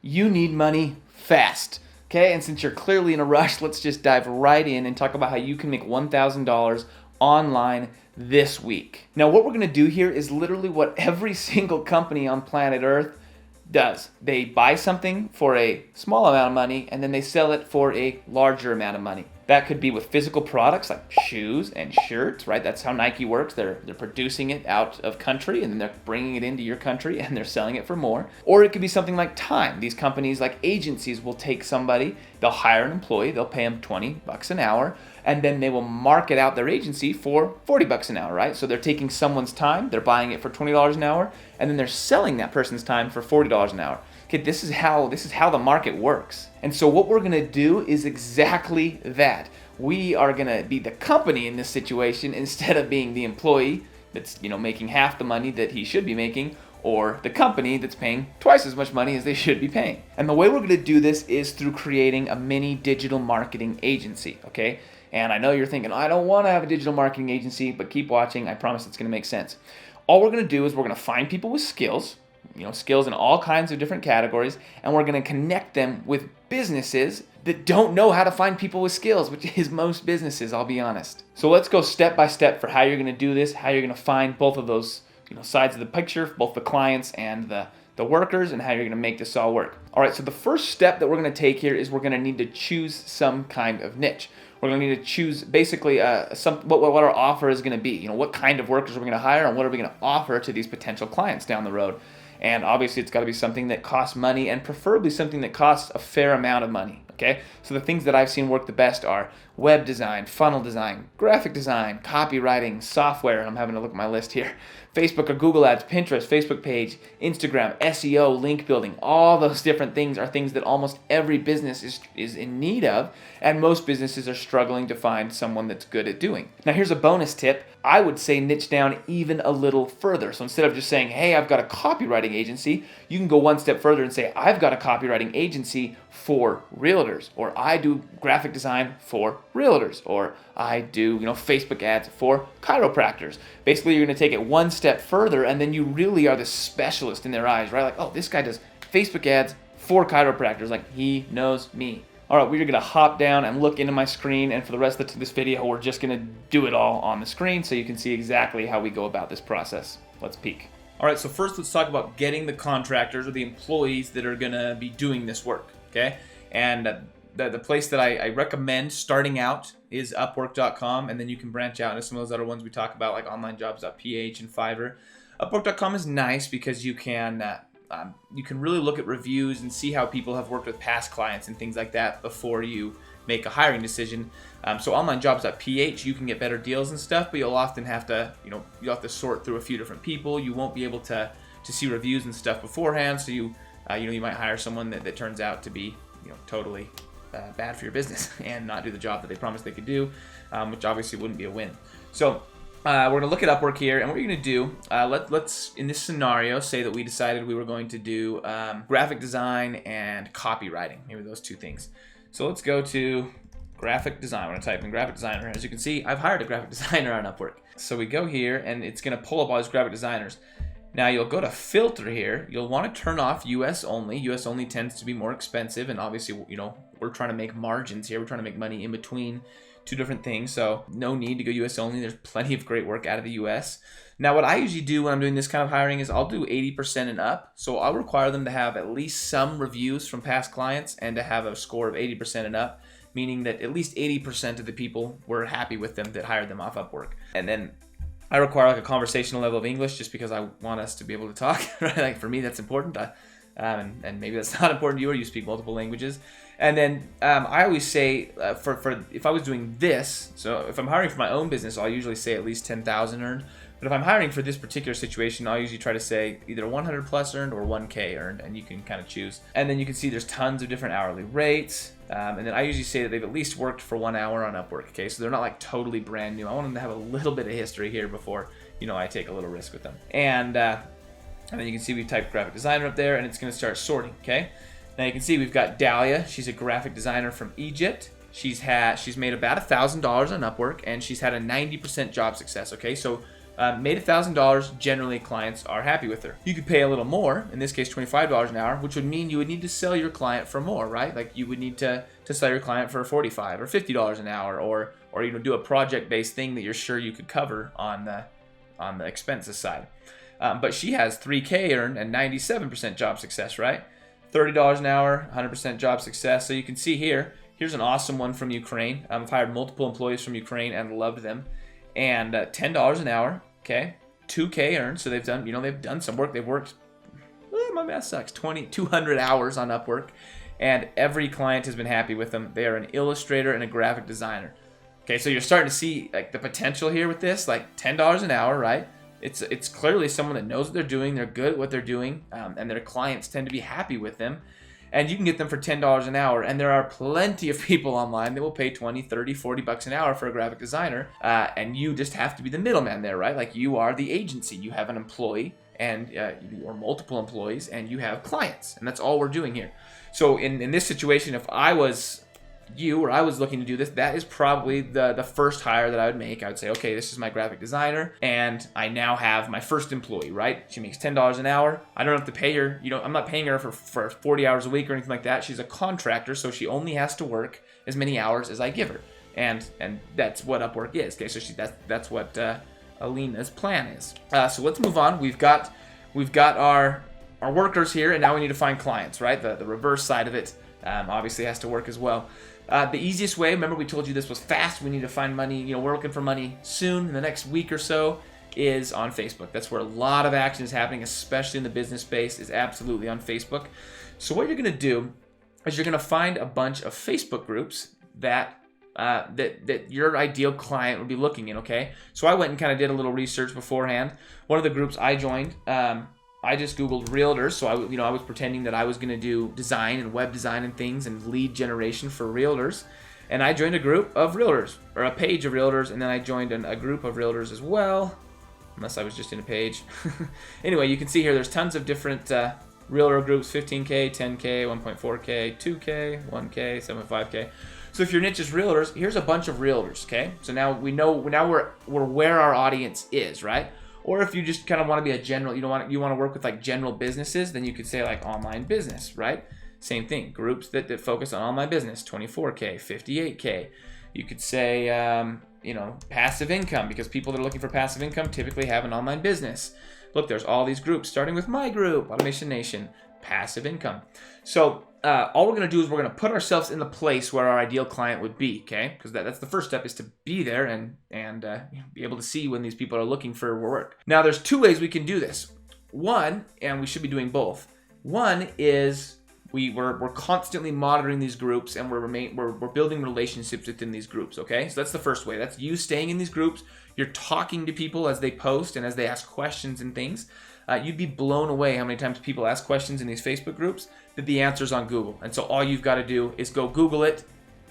You need money fast. Okay, and since you're clearly in a rush, let's just dive right in and talk about how you can make $1,000 online this week. Now, what we're gonna do here is literally what every single company on planet Earth does. They buy something for a small amount of money and then they sell it for a larger amount of money. That could be with physical products like shoes and shirts, right? That's how Nike works. They're producing it out of country and then they're bringing it into your country and they're selling it for more. Or it could be something like time. These companies like agencies will take somebody, they'll hire an employee, they'll pay them $20 an hour, and then they will market out their agency for $40 an hour, right? So they're taking someone's time, they're buying it for $20 an hour, and then they're selling that person's time for $40 an hour. Okay, this is how the market works. And so what we're gonna do is exactly that. We are gonna be the company in this situation instead of being the employee that's making half the money that he should be making, or the company that's paying twice as much money as they should be paying. And the way we're gonna do this is through creating a mini digital marketing agency, okay? And I know you're thinking, I don't wanna have a digital marketing agency, but keep watching, I promise it's gonna make sense. All we're gonna do is we're gonna find people with skills, skills in all kinds of different categories, and we're going to connect them with businesses that don't know how to find people with skills, which is most businesses, I'll be honest. So let's go step by step for how you're going to do this, how you're going to find both of those sides of the picture, both the clients and the workers, and how you're going to make this all work. All right, so the first step that we're going to take here is we're going to need to choose some kind of niche. We're going to need to choose basically what our offer is going to be. What kind of workers are we going to hire, and what are we going to offer to these potential clients down the road. And obviously it's got to be something that costs money, and preferably something that costs a fair amount of money, okay? So the things that I've seen work the best are web design, funnel design, graphic design, copywriting, software, and I'm having to look at my list here, Facebook or Google Ads, Pinterest, Facebook page, Instagram, SEO, link building. All those different things are things that almost every business is in need of, and most businesses are struggling to find someone that's good at doing. Now here's a bonus tip. I would say niche down even a little further. So instead of just saying, hey, I've got a copywriting agency, you can go one step further and say, I've got a copywriting agency for realtors, or I do graphic design for realtors, or I do Facebook ads for chiropractors. Basically, you're going to take it one step further, and then you really are the specialist in their eyes, right? Like, oh, this guy does Facebook ads for chiropractors. Like, he knows me. All right, we're going to hop down and look into my screen, and for the rest of this video, we're just going to do it all on the screen so you can see exactly how we go about this process. Let's peek. All right, so first let's talk about getting the contractors or the employees that are going to be doing this work, okay? And the place that I recommend starting out is Upwork.com, and then you can branch out into some of those other ones we talk about, like OnlineJobs.ph and Fiverr. Upwork.com is nice because you can really look at reviews and see how people have worked with past clients and things like that before you make a hiring decision. So OnlineJobs.ph, you can get better deals and stuff, but you'll often have to, you'll have to sort through a few different people. You won't be able to see reviews and stuff beforehand. So you might hire someone that turns out to be, totally bad for your business and not do the job that they promised they could do, which obviously wouldn't be a win. So we're going to look at Upwork here, and what you're going to do, let's, in this scenario, say that we decided we were going to do graphic design and copywriting, maybe those two things. So let's go to graphic design. I'm going to type in graphic designer. As you can see, I've hired a graphic designer on Upwork. So we go here, and it's going to pull up all these graphic designers. Now you'll go to filter here. You'll want to turn off US only. US only tends to be more expensive, and obviously, we're trying to make margins here. We're trying to make money in between two different things, so no need to go US only. There's plenty of great work out of the US. Now what I usually do when I'm doing this kind of hiring is I'll do 80% and up. So I'll require them to have at least some reviews from past clients and to have a score of 80% and up, meaning that at least 80% of the people were happy with them that hired them off Upwork. And then I require like a conversational level of English just because I want us to be able to talk, right? Like for me, that's important. And maybe that's not important to you, or you speak multiple languages. And then I always say for if I was doing this, so if I'm hiring for my own business, I'll usually say at least 10,000 earned. But if I'm hiring for this particular situation, I'll usually try to say either 100 plus earned or 1K earned, and you can kind of choose. And then you can see there's tons of different hourly rates. And then I usually say that they've at least worked for 1 hour on Upwork, okay? So they're not like totally brand new. I want them to have a little bit of history here before, I take a little risk with them. And then you can see we've typed graphic designer up there, and it's going to start sorting, okay? Now you can see we've got Dahlia. She's a graphic designer from Egypt. She's made about $1,000 on Upwork, and she's had a 90% job success, okay? So Made $1,000, generally clients are happy with her. You could pay a little more, in this case $25 an hour, which would mean you would need to sell your client for more, right? Like you would need to sell your client for $45 or $50 an hour, or do a project-based thing that you're sure you could cover on the expenses side. But she has $3K earned and 97% job success, right? $30 an hour, 100% job success. So you can see here's an awesome one from Ukraine. I've hired multiple employees from Ukraine and loved them. And $10 an hour, okay? 2K earned, so they've done some work. They've worked, my math sucks, 200 hours on Upwork. And every client has been happy with them. They are an illustrator and a graphic designer. Okay, so you're starting to see like the potential here with this, like $10 an hour, right? It's clearly someone that knows what they're doing. They're good at what they're doing, and their clients tend to be happy with them. And you can get them for $10 an hour. And there are plenty of people online that will pay $20, $30, $40 an hour for a graphic designer. And you just have to be the middleman there, right? Like you are the agency. You have an employee or multiple employees, and you have clients. And that's all we're doing here. So in this situation, if I was you or I was looking to do this, that is probably the first hire that I would make. I would say, okay, this is my graphic designer, and I now have my first employee, right? She makes $10 an hour. I don't have to pay her, I'm not paying her for 40 hours a week or anything like that. She's a contractor, so she only has to work as many hours as I give her. And that's what Upwork is. Okay, so that's what Alina's plan is. So let's move on. We've got our workers here, and now we need to find clients, right? The reverse side of it obviously has to work as well. The easiest way, remember we told you this was fast, we need to find money, we're looking for money soon, in the next week or so, is on Facebook. That's where a lot of action is happening, especially in the business space, is absolutely on Facebook. So what you're going to do is you're going to find a bunch of Facebook groups that your ideal client would be looking in, okay? So I went and kind of did a little research beforehand. One of the groups I joined, I just Googled realtors, so I was pretending that I was going to do design and web design and things and lead generation for realtors, and I joined a group of realtors, or a page of realtors, and then I joined a group of realtors as well, unless I was just in a page. Anyway, you can see here there's tons of different realtor groups: 15K, 10K, 1.4K, 2K, 1K, 7.5K. So if your niche is realtors, here's a bunch of realtors, okay? So now we're where our audience is, right? Or if you just kind of want to be a general, you want to work with like general businesses, then you could say like online business, right? Same thing, groups that focus on online business, 24K, 58K. You could say, passive income, because people that are looking for passive income typically have an online business. Look, there's all these groups, starting with my group, Automation Nation, passive income. So all we're going to do is we're going to put ourselves in the place where our ideal client would be, okay? Because that's the first step, is to be there and be able to see when these people are looking for work. Now, there's two ways we can do this. One, and we should be doing both. One is we're constantly monitoring these groups, and we're building relationships within these groups, okay? So that's the first way. That's you staying in these groups. You're talking to people as they post and as they ask questions and things. You'd be blown away how many times people ask questions in these Facebook groups that the answer's on Google. And so all you've got to do is go Google it,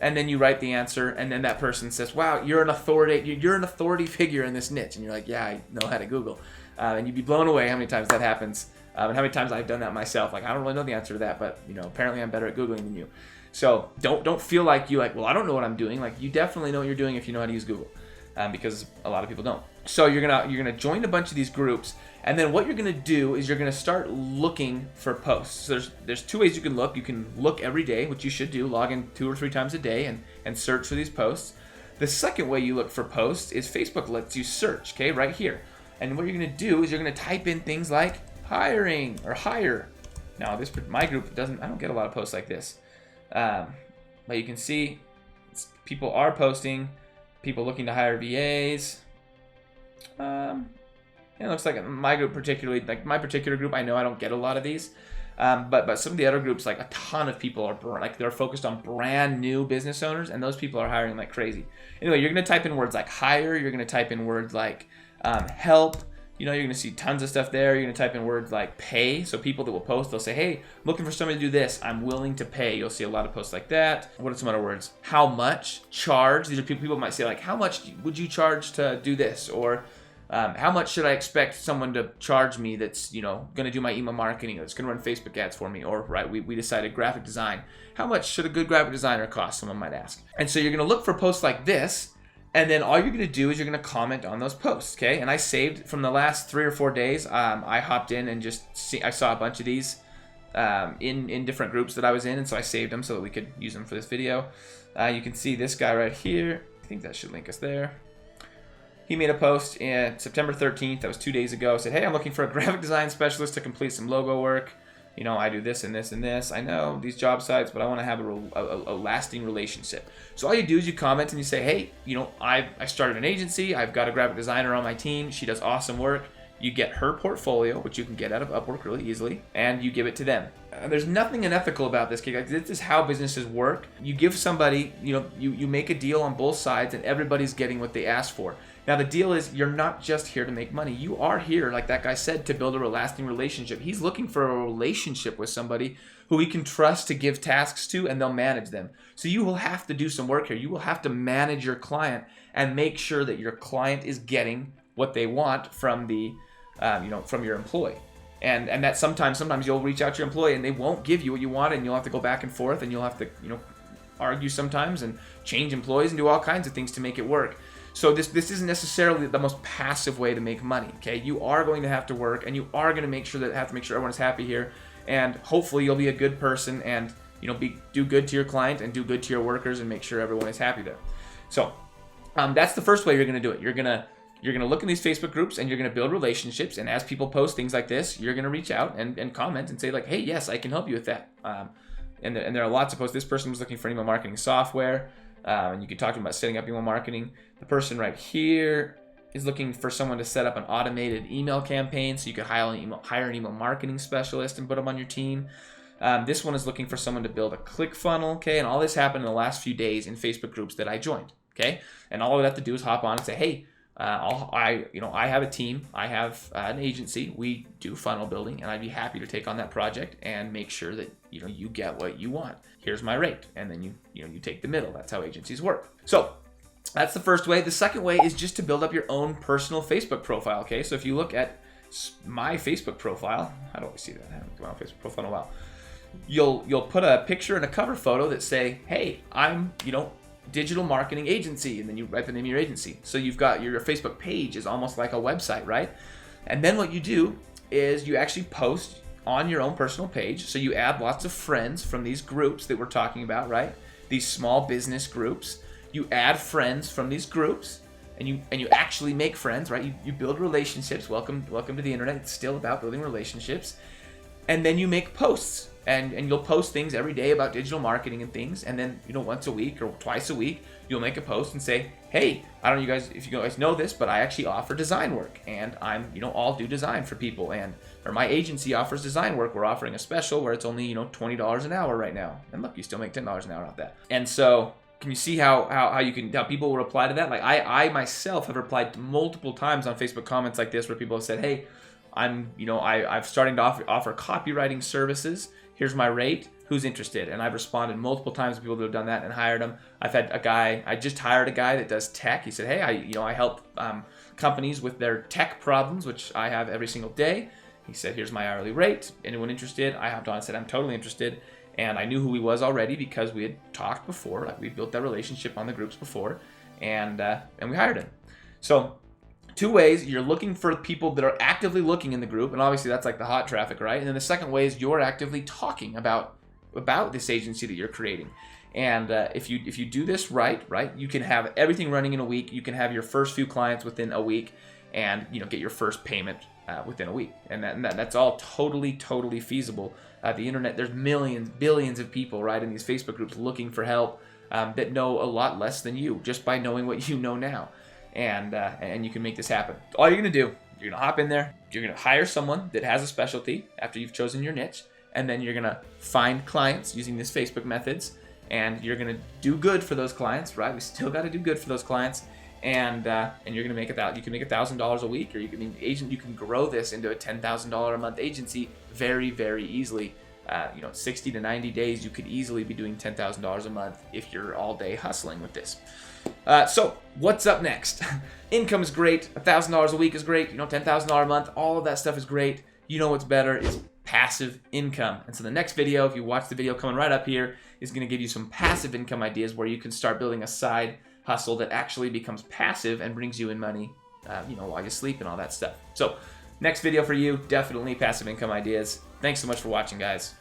and then you write the answer, and then that person says, wow, you're an authority figure in this niche. And you're like, yeah, I know how to Google. And you'd be blown away how many times that happens, and how many times I've done that myself. Like, I don't really know the answer to that, but apparently I'm better at Googling than you. So don't feel like well, I don't know what I'm doing. Like, you definitely know what you're doing if you know how to use Google, because a lot of people don't. So you're gonna join a bunch of these groups, and then what you're gonna do is you're gonna start looking for posts. So there's two ways you can look. You can look every day, which you should do. Log in 2 or 3 times a day and search for these posts. The second way you look for posts is Facebook lets you search, okay, right here. And what you're gonna do is you're gonna type in things like hiring or hire. Now my group I don't get a lot of posts like this, but you can see people are posting, people looking to hire VAs. It looks like my group, particularly, like my particular group, I know I don't get a lot of these, but some of the other groups, like a ton of people are they're focused on brand new business owners, and those people are hiring like crazy. Anyway, you're gonna type in words like hire, you're gonna type in words like help. You're gonna see tons of stuff there. You're gonna type in words like pay. So people that will post, they'll say, hey, looking for somebody to do this, I'm willing to pay. You'll see a lot of posts like that. What are some other words? How much? Charge. These are people might say like, how much would you charge to do this? Or how much should I expect someone to charge me that's gonna do my email marketing, or that's gonna run Facebook ads for me? Or right, we decided graphic design. How much should a good graphic designer cost? Someone might ask. And so you're gonna look for posts like this, And then all you're going to do is you're going to comment on those posts, okay? And I saved from the last 3 or 4 days. I hopped in and I saw a bunch of these in different groups that I was in, and so I saved them so that we could use them for this video. You can see this guy right here. I think that should link us there. He made a post in September 13th. That was 2 days ago. Said, hey, I'm looking for a graphic design specialist to complete some logo work. You know, I do this and this and this. I know these job sites, but I want to have a lasting relationship. So all you do is you comment and you say, hey, you know, I started an agency. I've got a graphic designer on my team. She does awesome work. You get her portfolio, which you can get out of Upwork really easily, and you give it to them. There's nothing unethical about this, kid. This is how businesses work. You give somebody, you know, you make a deal on both sides, and everybody's getting what they asked for. Now, the deal is you're not just here to make money. You are here, like that guy said, to build a lasting relationship. He's looking for a relationship with somebody who he can trust to give tasks to, and they'll manage them. So you will have to do some work here. You will have to manage your client and make sure that your client is getting what they want from the, from your employee. And that sometimes you'll reach out to your employee and they won't give you what you want, and you'll have to go back and forth, and you'll have to, argue sometimes and change employees and do all kinds of things to make it work. So this isn't necessarily the most passive way to make money, okay? You are going to have to work, and you are going to make sure everyone's happy here, and hopefully you'll be a good person and do good to your client and do good to your workers and make sure everyone is happy there. So that's the first way you're going to do it. You're going to look in these Facebook groups and you're going to build relationships, and as people post things like this, you're going to reach out and comment and say like, hey, yes, I can help you with that. And there are lots of posts. This person was looking for email marketing software. And you can talk to them about setting up email marketing. The person right here is looking for someone to set up an automated email campaign, so you could hire an email marketing specialist and put them on your team. This one is looking for someone to build a ClickFunnels, okay? And all this happened in the last few days in Facebook groups that I joined, okay? And all I would have to do is hop on and say, hey, I have a team, I have an agency, we do funnel building, and I'd be happy to take on that project and make sure that you get what you want. Here's my rate, and then you take the middle. That's how agencies work. So that's the first way. The second way is just to build up your own personal Facebook profile. Okay, so if you look at my Facebook profile, how do I see that? I haven't been on Facebook profile in a while. You'll put a picture and a cover photo that say, hey, I'm digital marketing agency, and then you write the name of your agency. So you've got your Facebook page is almost like a website, right? And then what you do is you actually post on your own personal page. So you add lots of friends from these groups that we're talking about, right? These small business groups. You add friends from these groups, and you actually make friends, right? You build relationships. Welcome to the internet. It's still about building relationships. And then you make posts. And you'll post things every day about digital marketing and things, and then once a week or twice a week you'll make a post and say, hey, I don't know if you guys know this, but I actually offer design work, and I'm I'll do design for people, or my agency offers design work. We're offering a special where it's only $20 an hour right now, and look, you still make $10 an hour off that. And so can you see how people will reply to that? Like I myself have replied multiple times on Facebook comments like this where people have said, hey, I'm starting to offer copywriting services. Here's my rate. Who's interested? And I've responded multiple times to people that have done that and hired them. I just hired a guy that does tech. He said, hey, I help companies with their tech problems, which I have every single day. He said, here's my hourly rate. Anyone interested? I hopped on and said, I'm totally interested. And I knew who he was already because we had talked before. Like we built that relationship on the groups before, and we hired him. So 2 ways: you're looking for people that are actively looking in the group, and obviously that's like the hot traffic, right? And then the second way is you're actively talking about this agency that you're creating. And if you do this right, you can have everything running in a week. You can have your first few clients within a week, and get your first payment within a week. And that's all totally feasible. The internet, there's millions, billions of people, right, in these Facebook groups looking for help that know a lot less than you just by knowing what you know now. And you can make this happen. All you're going to do, you're going to hop in there, you're going to hire someone that has a specialty after you've chosen your niche, and then you're going to find clients using these Facebook methods, and you're going to do good for those clients, right? We still got to do good for those clients, and you're going to make you can make $1,000 a week, or you can grow this into a $10,000 a month agency very, very easily. 60 to 90 days, you could easily be doing $10,000 a month if you're all day hustling with this. So what's up next? Income is great. $1,000 a week is great. $10,000 a month. All of that stuff is great. What's better is passive income. And so the next video, if you watch the video coming right up here, is going to give you some passive income ideas where you can start building a side hustle that actually becomes passive and brings you in money, while you sleep and all that stuff. So next video for you, definitely passive income ideas. Thanks so much for watching, guys.